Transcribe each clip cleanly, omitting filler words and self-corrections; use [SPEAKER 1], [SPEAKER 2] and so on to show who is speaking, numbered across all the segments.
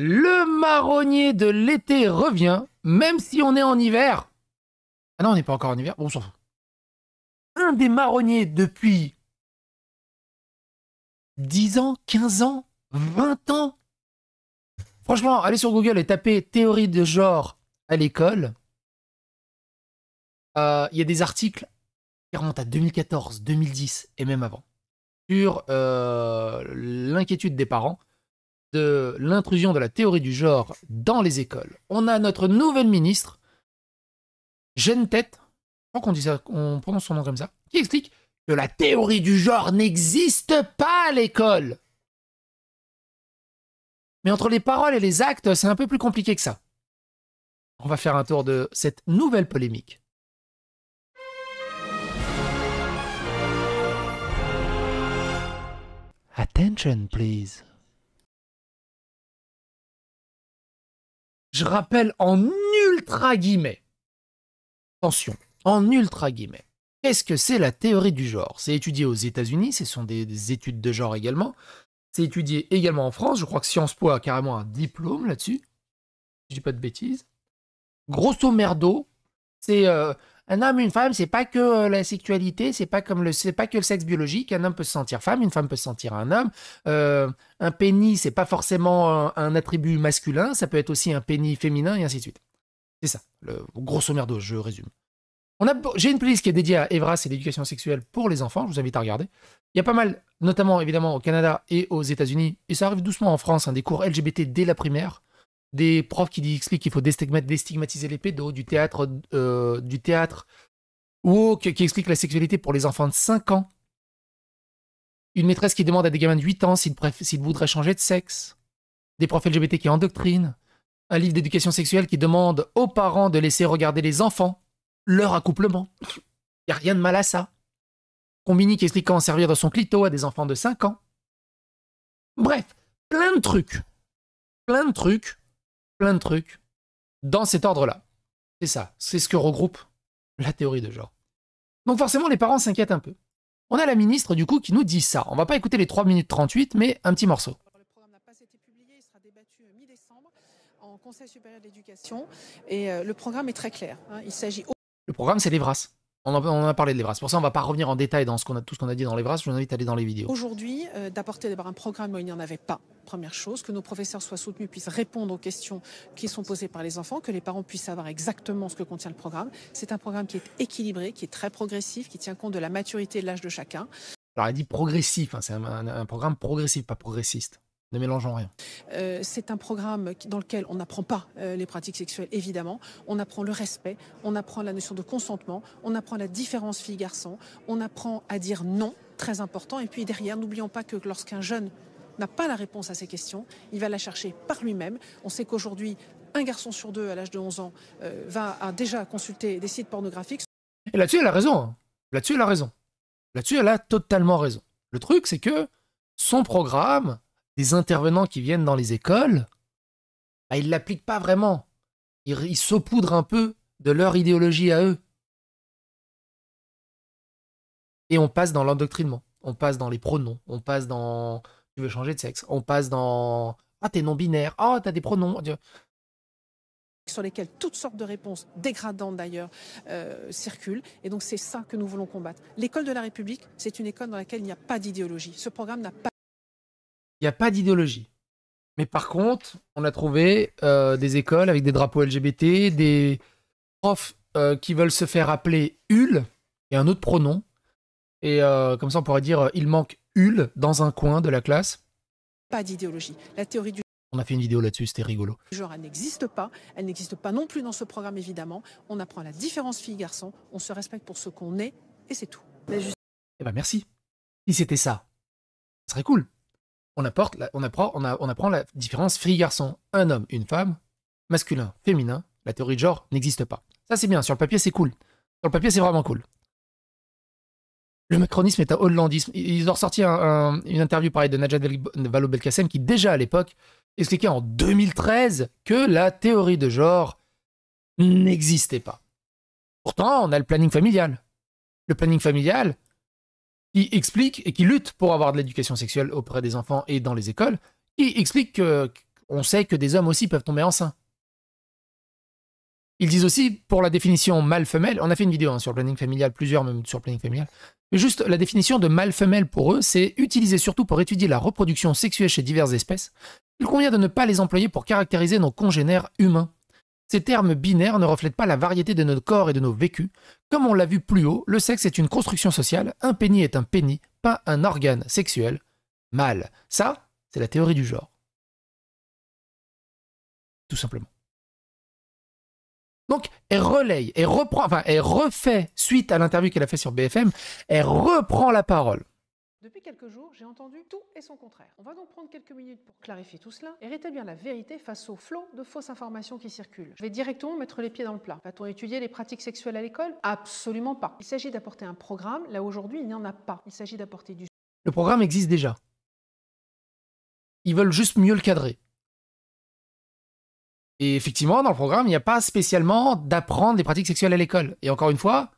[SPEAKER 1] Le marronnier de l'été revient, même si on est en hiver. Ah non, on n'est pas encore en hiver. Bon, on s'en fout. Un des marronniers depuis 10 ans, 15 ans, 20 ans. Franchement, allez sur Google et tapez théorie de genre à l'école. Il y a des articles qui remontent à 2014, 2010 et même avant sur l'inquiétude des parents de l'intrusion de la théorie du genre dans les écoles. On a notre nouvelle ministre, Jeanne Tête, je crois qu'on dit ça, on prononce son nom comme ça, qui explique que la théorie du genre n'existe pas à l'école. Mais entre les paroles et les actes, c'est un peu plus compliqué que ça. On va faire un tour de cette nouvelle polémique. Attention, please. Je rappelle en ultra guillemets. Attention, en ultra guillemets. Qu'est-ce que c'est la théorie du genre? C'est étudié aux États-Unis, ce sont des études de genre également. C'est étudié également en France. Je crois que Sciences Po a carrément un diplôme là-dessus. Je dis pas de bêtises. Grosso merdo, c'est un homme, une femme, c'est pas que la sexualité, c'est pas que le sexe biologique. Un homme peut se sentir femme, une femme peut se sentir un homme. Un pénis, c'est pas forcément un attribut masculin, ça peut être aussi un pénis féminin et ainsi de suite. C'est ça, grosso merdo, je résume. J'ai une playlist qui est dédiée à Evras et l'éducation sexuelle pour les enfants, je vous invite à regarder. Il y a pas mal, notamment évidemment au Canada et aux États-Unis, et ça arrive doucement en France, des cours LGBT dès la primaire, des profs qui expliquent qu'il faut déstigmatiser les pédos, du théâtre ou qui explique la sexualité pour les enfants de 5 ans. Une maîtresse qui demande à des gamins de 8 ans s'ils voudraient changer de sexe. Des profs LGBT qui endoctrinent. Un livre d'éducation sexuelle qui demande aux parents de laisser regarder les enfants leur accouplement. Il n'y a rien de mal à ça. Combini qui explique comment servir de son clito à des enfants de 5 ans. Bref, plein de trucs. Plein de trucs dans cet ordre-là. C'est ça, c'est ce que regroupe la théorie de genre. Donc forcément, les parents s'inquiètent un peu. On a la ministre, du coup, qui nous dit ça. On va pas écouter les 3 minutes 38, mais un petit morceau.
[SPEAKER 2] Le programme n'a pas été publié, il sera débattu mi-décembre en Conseil supérieur de l'éducation. Et le programme est très clair. Il s'agit...
[SPEAKER 1] Le programme, c'est l'Evras. On en a parlé de l'Evras. Pour ça, on ne va pas revenir en détail dans tout ce qu'on a dit dans l'Evras. Je vous invite à aller dans les vidéos.
[SPEAKER 2] Aujourd'hui, d'apporter d'abord un programme où il n'y en avait pas. Première chose, que nos professeurs soient soutenus, puissent répondre aux questions qui sont posées par les enfants, que les parents puissent savoir exactement ce que contient le programme. C'est un programme qui est équilibré, qui est très progressif, qui tient compte de la maturité et de l'âge de chacun.
[SPEAKER 1] Alors, elle dit progressif. C'est un programme progressif, pas progressiste. Ne mélangeons rien.
[SPEAKER 2] C'est un programme dans lequel on n'apprend pas les pratiques sexuelles, évidemment. On apprend le respect, on apprend la notion de consentement, on apprend la différence fille-garçon, on apprend à dire non, très important. Et puis derrière, n'oublions pas que lorsqu'un jeune n'a pas la réponse à ces questions, il va la chercher par lui-même. On sait qu'aujourd'hui, un garçon sur 2 à l'âge de 11 ans a déjà consulté des sites pornographiques.
[SPEAKER 1] Et là-dessus, elle a raison. Là-dessus, elle a raison. Là-dessus, elle a totalement raison. Le truc, c'est que son programme... des intervenants qui viennent dans les écoles, ils ne l'appliquent pas vraiment. Ils saupoudrent un peu de leur idéologie à eux. Et on passe dans l'endoctrinement. On passe dans les pronoms. On passe dans... Tu veux changer de sexe. On passe dans... Ah, t'es non-binaire. Ah, t'as des pronoms.
[SPEAKER 2] Sur lesquels toutes sortes de réponses, dégradantes d'ailleurs, circulent. Et donc c'est ça que nous voulons combattre. L'école de la République, c'est une école dans laquelle il n'y a pas d'idéologie. Ce programme n'a pas...
[SPEAKER 1] Il n'y a pas d'idéologie. Mais par contre, on a trouvé des écoles avec des drapeaux LGBT, des profs qui veulent se faire appeler HUL, et un autre pronom. Et comme ça, on pourrait dire il manque HUL dans un coin de la classe.
[SPEAKER 2] Pas d'idéologie. La théorie du...
[SPEAKER 1] On a fait une vidéo là-dessus, c'était rigolo.
[SPEAKER 2] genre, elle n'existe pas. Elle n'existe pas non plus dans ce programme, évidemment. On apprend la différence fille-garçon. On se respecte pour ce qu'on est, et c'est tout.
[SPEAKER 1] Eh ben merci. Si c'était ça, ce serait cool. On apprend la différence fille-garçon. Un homme, une femme, masculin, féminin. La théorie de genre n'existe pas. Ça, c'est bien. Sur le papier, c'est cool. Sur le papier, c'est vraiment cool. Le macronisme est un hollandisme. Ils ont ressorti une interview pareil de Najat Vallaud-Belkacem qui, déjà à l'époque, expliquait en 2013 que la théorie de genre n'existait pas. Pourtant, on a le planning familial. Le planning familial qui explique et qui lutte pour avoir de l'éducation sexuelle auprès des enfants et dans les écoles, qui explique on sait que des hommes aussi peuvent tomber enceints. Ils disent aussi, pour la définition mâle-femelle, on a fait une vidéo sur le planning familial, plusieurs même sur le planning familial, mais juste la définition de mâle-femelle pour eux, c'est utilisé surtout pour étudier la reproduction sexuelle chez diverses espèces. Il convient de ne pas les employer pour caractériser nos congénères humains. Ces termes binaires ne reflètent pas la variété de nos corps et de nos vécus. Comme on l'a vu plus haut, le sexe est une construction sociale, un pénis est un pénis, pas un organe sexuel mâle. Ça, c'est la théorie du genre. Tout simplement. Donc, elle relaye, elle reprend, enfin, elle refait, suite à l'interview qu'elle a fait sur BFM, elle reprend la parole.
[SPEAKER 2] Depuis quelques jours, j'ai entendu tout et son contraire. On va donc prendre quelques minutes pour clarifier tout cela et rétablir la vérité face au flot de fausses informations qui circulent. Je vais directement mettre les pieds dans le plat. Va-t-on étudier les pratiques sexuelles à l'école? Absolument pas. Il s'agit d'apporter un programme, là aujourd'hui il n'y en a pas. Il s'agit d'apporter du...
[SPEAKER 1] Le programme existe déjà. Ils veulent juste mieux le cadrer. Et effectivement, dans le programme, il n'y a pas spécialement d'apprendre les pratiques sexuelles à l'école. Et encore une fois,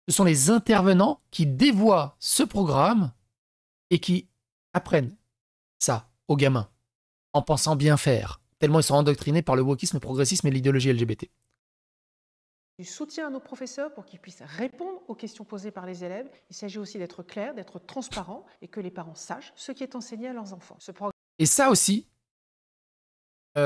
[SPEAKER 1] ce sont les intervenants qui dévoient ce programme et qui apprennent ça aux gamins, en pensant bien faire, tellement ils sont endoctrinés par le wokisme, le progressisme et l'idéologie LGBT.
[SPEAKER 2] Du soutien à nos professeurs pour qu'ils puissent répondre aux questions posées par les élèves. Il s'agit aussi d'être clair, d'être transparent et que les parents sachent ce qui est enseigné à leurs enfants.
[SPEAKER 1] Et ça aussi,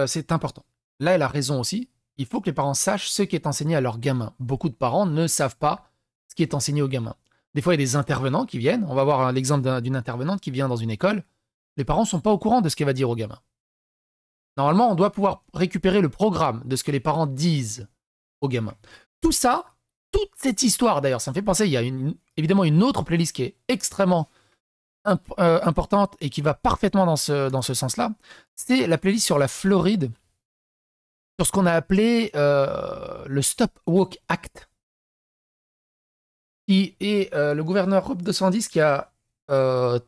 [SPEAKER 1] c'est important. Là, elle a raison aussi. Il faut que les parents sachent ce qui est enseigné à leurs gamins. Beaucoup de parents ne savent pas ce qui est enseigné aux gamins. Des fois, il y a des intervenants qui viennent. On va voir l'exemple d'une intervenante qui vient dans une école. Les parents ne sont pas au courant de ce qu'elle va dire aux gamins. Normalement, on doit pouvoir récupérer le programme de ce que les parents disent aux gamins. Tout ça, toute cette histoire d'ailleurs, ça me fait penser, il y a évidemment une autre playlist qui est extrêmement importante et qui va parfaitement dans ce sens-là. C'est la playlist sur la Floride, sur ce qu'on a appelé le Stop Woke Act, qui est le gouverneur Rob DeSantis qui a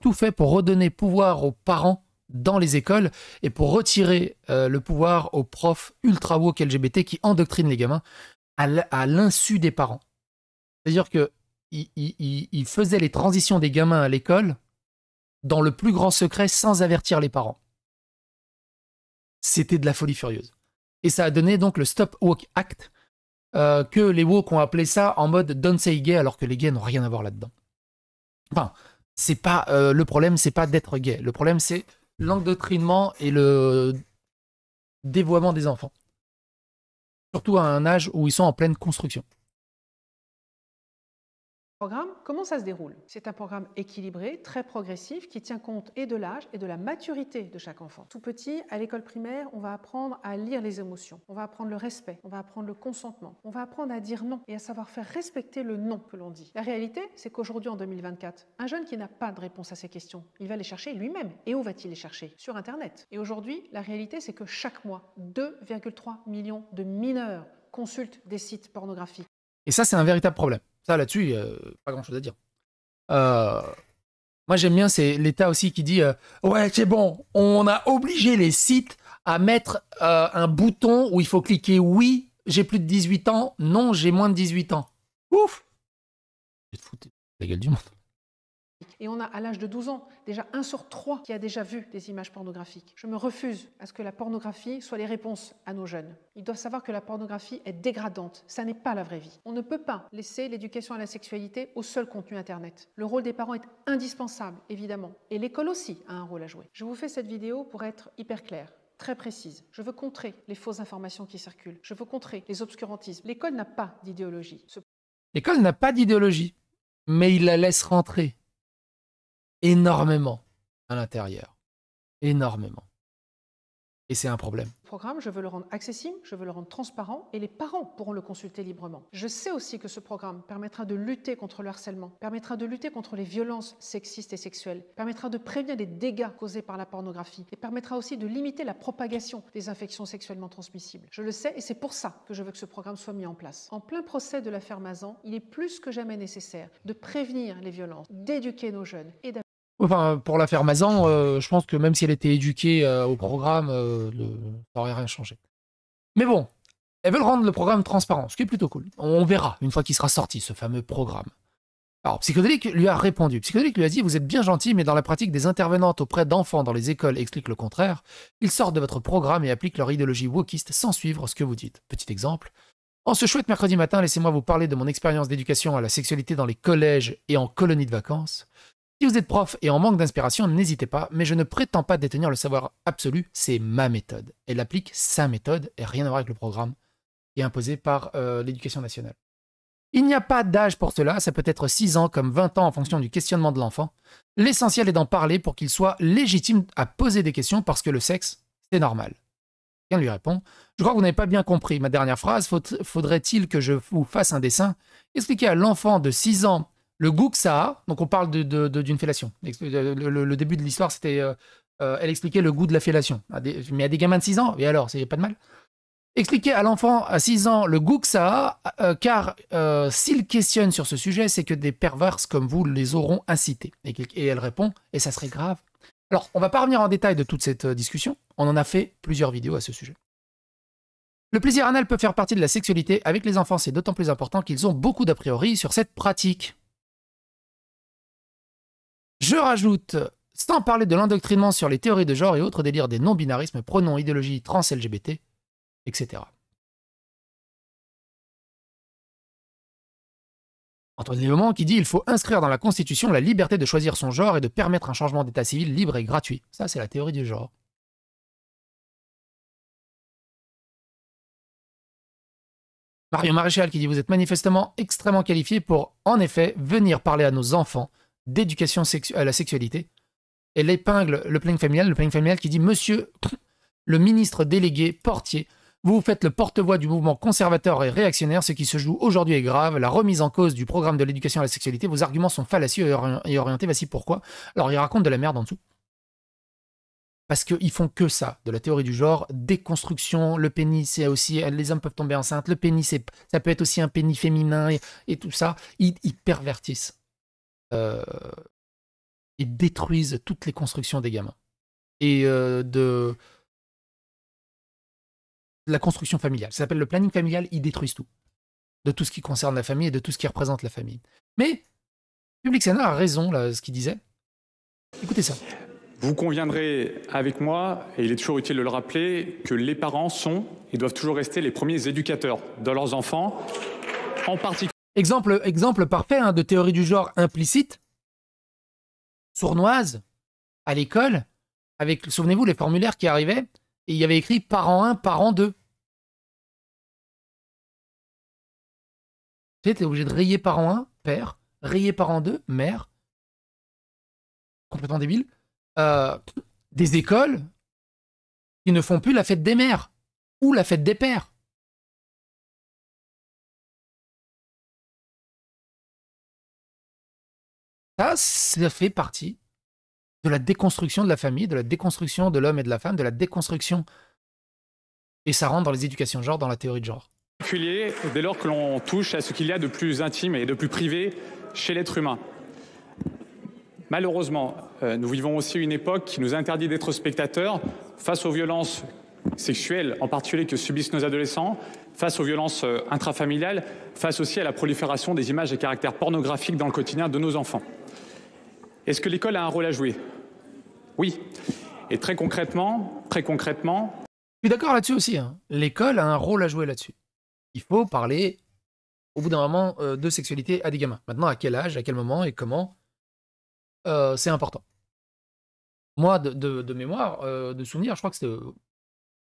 [SPEAKER 1] tout fait pour redonner pouvoir aux parents dans les écoles et pour retirer le pouvoir aux profs ultra woke LGBT qui endoctrinent les gamins à l'insu des parents. C'est-à-dire qu'il faisait les transitions des gamins à l'école dans le plus grand secret sans avertir les parents. C'était de la folie furieuse. Et ça a donné donc le Stop Woke Act, que les woke ont appelé ça en mode don't say gay, alors que les gays n'ont rien à voir là-dedans. Enfin, c'est pas le problème, c'est pas d'être gay. Le problème, c'est l'endoctrinement et le dévoiement des enfants. Surtout à un âge où ils sont en pleine construction.
[SPEAKER 2] Programme, comment ça se déroule? C'est un programme équilibré, très progressif, qui tient compte et de l'âge et de la maturité de chaque enfant. Tout petit, à l'école primaire, on va apprendre à lire les émotions, on va apprendre le respect, on va apprendre le consentement, on va apprendre à dire non et à savoir faire respecter le non que l'on dit. La réalité, c'est qu'aujourd'hui, en 2024, un jeune qui n'a pas de réponse à ces questions, il va les chercher lui-même. Et où va-t-il les chercher? Sur Internet. Et aujourd'hui, la réalité, c'est que chaque mois, 2,3 millions de mineurs consultent des sites pornographiques.
[SPEAKER 1] Et ça, c'est un véritable problème. Ça, là-dessus, pas grand-chose à dire. Moi, j'aime bien, c'est l'État aussi qui dit ouais, c'est bon, on a obligé les sites à mettre un bouton où il faut cliquer oui, j'ai plus de 18 ans, non, j'ai moins de 18 ans. Ouf! Je vais te foutre la gueule du monde.
[SPEAKER 2] Et on a à l'âge de 12 ans déjà 1 sur 3 qui a déjà vu des images pornographiques. Je me refuse à ce que la pornographie soit les réponses à nos jeunes. Ils doivent savoir que la pornographie est dégradante. Ça n'est pas la vraie vie. On ne peut pas laisser l'éducation à la sexualité au seul contenu Internet. Le rôle des parents est indispensable, évidemment. Et l'école aussi a un rôle à jouer. Je vous fais cette vidéo pour être hyper claire, très précise. Je veux contrer les fausses informations qui circulent. Je veux contrer les obscurantismes. L'école n'a pas d'idéologie.
[SPEAKER 1] L'école n'a pas d'idéologie, mais il la laisse rentrer énormément à l'intérieur. Énormément. Et c'est un problème.
[SPEAKER 2] Le programme, je veux le rendre accessible, je veux le rendre transparent et les parents pourront le consulter librement. Je sais aussi que ce programme permettra de lutter contre le harcèlement, permettra de lutter contre les violences sexistes et sexuelles, permettra de prévenir les dégâts causés par la pornographie et permettra aussi de limiter la propagation des infections sexuellement transmissibles. Je le sais et c'est pour ça que je veux que ce programme soit mis en place. En plein procès de l'affaire Mazan, il est plus que jamais nécessaire de prévenir les violences, d'éduquer nos jeunes et
[SPEAKER 1] Enfin, pour l'affaire Mazan, je pense que même si elle était éduquée au programme, ça n'aurait rien changé. Mais bon, elles veulent rendre le programme transparent, ce qui est plutôt cool. On verra une fois qu'il sera sorti, ce fameux programme. Alors, Psychodélique lui a répondu. Psychodélique lui a dit « Vous êtes bien gentil, mais dans la pratique des intervenantes auprès d'enfants dans les écoles expliquent le contraire. Ils sortent de votre programme et appliquent leur idéologie wokiste sans suivre ce que vous dites. » Petit exemple. En ce chouette mercredi matin, laissez-moi vous parler de mon expérience d'éducation à la sexualité dans les collèges et en colonies de vacances. Si vous êtes prof et en manque d'inspiration, n'hésitez pas, mais je ne prétends pas détenir le savoir absolu, c'est ma méthode. Elle applique sa méthode et rien à voir avec le programme qui est imposé par l'éducation nationale. Il n'y a pas d'âge pour cela, ça peut être 6 ans comme 20 ans en fonction du questionnement de l'enfant. L'essentiel est d'en parler pour qu'il soit légitime à poser des questions parce que le sexe, c'est normal. Quelqu'un lui répond « Je crois que vous n'avez pas bien compris ma dernière phrase, faudrait-il que je vous fasse un dessin? Expliquez à l'enfant de 6 ans le goût que ça a. » Donc on parle d'une fellation. Le début de l'histoire, c'était... elle expliquait le goût de la fellation. Mais à des gamins de 6 ans, et alors, c'est pas de mal. Expliquez à l'enfant à 6 ans le goût que ça a, car s'il questionne sur ce sujet, c'est que des perverses comme vous les auront incités. Et elle répond, et ça serait grave. Alors, on va pas revenir en détail de toute cette discussion, on en a fait plusieurs vidéos à ce sujet. Le plaisir anal peut faire partie de la sexualité. Avec les enfants, c'est d'autant plus important qu'ils ont beaucoup d'a priori sur cette pratique. Je rajoute, sans parler de l'endoctrinement sur les théories de genre et autres délires des non-binarismes, pronoms, idéologie, trans-LGBT, etc. Antoine Léaumont qui dit « Il faut inscrire dans la Constitution la liberté de choisir son genre et de permettre un changement d'état civil libre et gratuit. » Ça, c'est la théorie du genre. Marion Maréchal qui dit « Vous êtes manifestement extrêmement qualifié pour, en effet, venir parler à nos enfants d'éducation à la sexualité. » Et l'épingle le planning familial qui dit « Monsieur le ministre délégué Portier, vous vous faites le porte-voix du mouvement conservateur et réactionnaire. Ce qui se joue aujourd'hui est grave. La remise en cause du programme de l'éducation à la sexualité. Vos arguments sont fallacieux et orientés. Voici pourquoi. » Alors, il raconte de la merde en dessous. Parce qu'ils font que ça, de la théorie du genre, déconstruction, le pénis, c'est aussi, les hommes peuvent tomber enceintes, le pénis, ça peut être aussi un pénis féminin et tout ça. Ils pervertissent. Ils détruisent toutes les constructions des gamins. Et de la construction familiale. Ça s'appelle le planning familial, ils détruisent tout. De tout ce qui concerne la famille et de tout ce qui représente la famille. Mais Public Sénat a raison, là, ce qu'il disait. Écoutez ça.
[SPEAKER 3] Vous conviendrez avec moi, et il est toujours utile de le rappeler, que les parents sont et doivent toujours rester les premiers éducateurs de leurs enfants, en particulier.
[SPEAKER 1] Exemple parfait hein, de théorie du genre implicite, sournoise, à l'école, avec, souvenez-vous, les formulaires qui arrivaient, et il y avait écrit parent 1, parent 2. Tu sais, t'es obligé de rayer parent 1, père, rayer parent 2, mère. Complètement débile. Des écoles qui ne font plus la fête des mères ou la fête des pères. Ça fait partie de la déconstruction de la famille, de la déconstruction de l'homme et de la femme, de la déconstruction. Et ça rentre dans les éducations de genre, dans la théorie de genre.
[SPEAKER 3] Dès lors que l'on touche à ce qu'il y a de plus intime et de plus privé chez l'être humain. Malheureusement, nous vivons aussi une époque qui nous interdit d'être spectateurs face aux violences sexuelles, en particulier que subissent nos adolescents, face aux violences intrafamiliales, face aussi à la prolifération des images à caractère pornographique dans le quotidien de nos enfants. Est-ce que l'école a un rôle à jouer? Oui. Et très concrètement...
[SPEAKER 1] Je suis d'accord là-dessus aussi. Hein. L'école a un rôle à jouer là-dessus. Il faut parler, au bout d'un moment, de sexualité à des gamins. Maintenant, à quel âge, à quel moment et comment, c'est important. Moi, de mémoire, de souvenir, je crois que c'était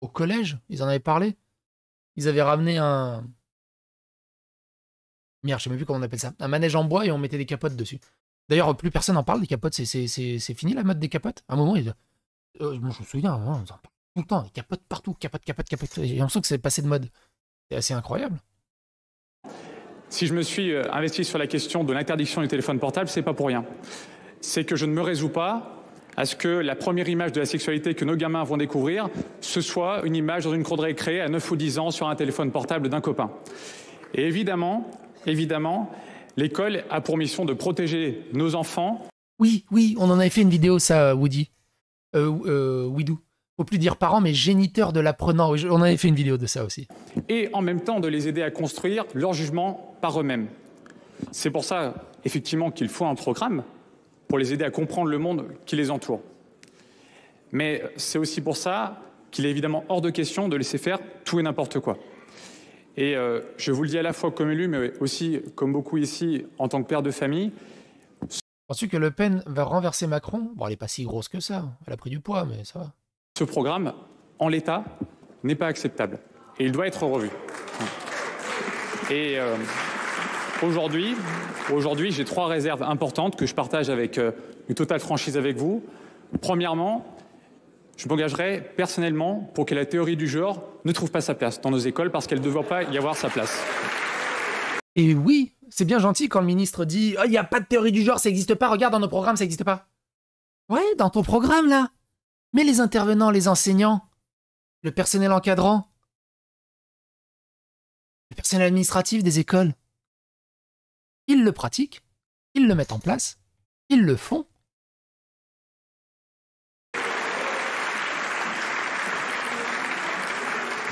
[SPEAKER 1] au collège, ils en avaient parlé. Ils avaient ramené un... Merde, je sais même plus comment on appelle ça. Un manège en bois et on mettait des capotes dessus. D'ailleurs, plus personne n'en parle des capotes. C'est fini la mode des capotes. À un moment, moi, je me souviens, on en parle tout le temps. Des capotes partout. Capotes. J'ai l'impression que c'est passé de mode. C'est assez incroyable.
[SPEAKER 3] Si je me suis investi sur la question de l'interdiction du téléphone portable, c'est pas pour rien. C'est que je ne me résous pas à ce que la première image de la sexualité que nos gamins vont découvrir, ce soit une image dans une cour de récré à 9 ou 10 ans sur un téléphone portable d'un copain. Et évidemment, l'école a pour mission de protéger nos enfants.
[SPEAKER 1] Oui, on en avait fait une vidéo, ça, Woody. Widou. Faut plus dire parents, mais géniteurs de l'apprenant. On avait fait une vidéo de ça aussi.
[SPEAKER 3] Et en même temps de les aider à construire leur jugement par eux-mêmes. C'est pour ça effectivement qu'il faut un programme pour les aider à comprendre le monde qui les entoure. Mais c'est aussi pour ça qu'il est évidemment hors de question de laisser faire tout et n'importe quoi. Et je vous le dis à la fois comme élu, mais aussi comme beaucoup ici en tant que père de famille.
[SPEAKER 1] Penses-tu que Le Pen va renverser Macron? Bon, elle n'est pas si grosse que ça. Elle a pris du poids, mais ça va.
[SPEAKER 3] Ce programme, en l'état, n'est pas acceptable. Et il doit être revu. Et aujourd'hui, j'ai 3 réserves importantes que je partage avec une totale franchise avec vous. Premièrement, je m'engagerai personnellement pour que la théorie du genre ne trouve pas sa place dans nos écoles parce qu'elle ne devrait pas y avoir sa place.
[SPEAKER 1] Et oui, c'est bien gentil quand le ministre dit « Oh, il n'y a pas de théorie du genre, ça n'existe pas, regarde dans nos programmes, ça n'existe pas. » Ouais, dans ton programme, là. Mais les intervenants, les enseignants, le personnel encadrant, le personnel administratif des écoles, ils le pratiquent, ils le mettent en place, ils le font.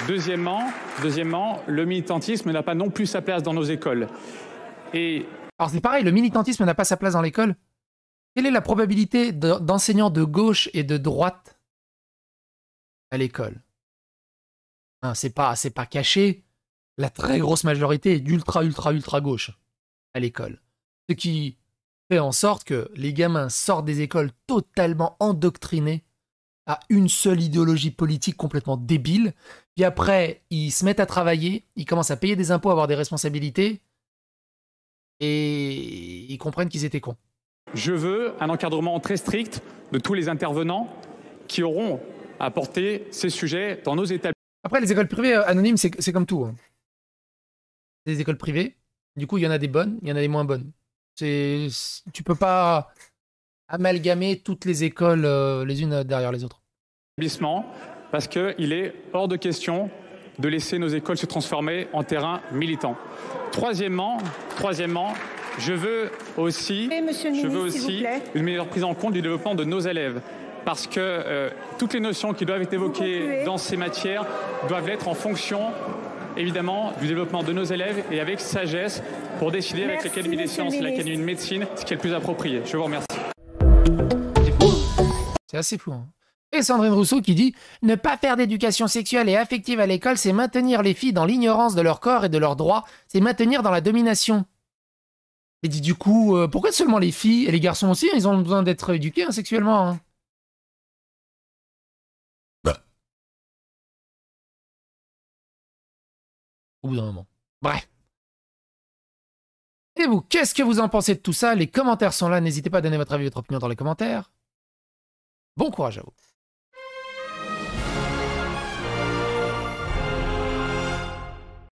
[SPEAKER 3] Deuxièmement, le militantisme n'a pas non plus sa place dans nos écoles.
[SPEAKER 1] Alors c'est pareil, le militantisme n'a pas sa place dans l'école. Quelle est la probabilité d'enseignants de gauche et de droite à l'école? Hein, c'est pas caché. La très grosse majorité est d'ultra gauche à l'école. Ce qui fait en sorte que les gamins sortent des écoles totalement endoctrinés à une seule idéologie politique complètement débile. Puis après, ils se mettent à travailler, ils commencent à payer des impôts, à avoir des responsabilités, et ils comprennent qu'ils étaient cons.
[SPEAKER 3] Je veux un encadrement très strict de tous les intervenants qui auront à porter ces sujets dans nos établissements.
[SPEAKER 1] Après, les écoles privées anonymes, c'est comme tout. Hein. C'est des écoles privées. Du coup, il y en a des bonnes, il y en a des moins bonnes. Tu peux pas amalgamer toutes les écoles les unes derrière les autres.
[SPEAKER 3] Parce qu'il est hors de question de laisser nos écoles se transformer en terrain militant. Troisièmement, je veux aussi une meilleure prise en compte du développement de nos élèves. Parce que toutes les notions qui doivent être évoquées dans ces matières doivent être en fonction, évidemment, du développement de nos élèves et avec sagesse pour décider avec l'Académie des sciences et l'Académie de médecine ce qui est le plus approprié. Je vous remercie.
[SPEAKER 1] C'est assez fou. Hein. Et Sandrine Rousseau qui dit « Ne pas faire d'éducation sexuelle et affective à l'école, c'est maintenir les filles dans l'ignorance de leur corps et de leurs droits, c'est maintenir dans la domination. » Et dit du coup, pourquoi seulement les filles et les garçons aussi, ils ont besoin d'être éduqués hein, sexuellement hein. Au bout d'un moment. Bref. Et vous, qu'est-ce que vous en pensez de tout ça? Les commentaires sont là, n'hésitez pas à donner votre avis et votre opinion dans les commentaires. Bon courage à vous.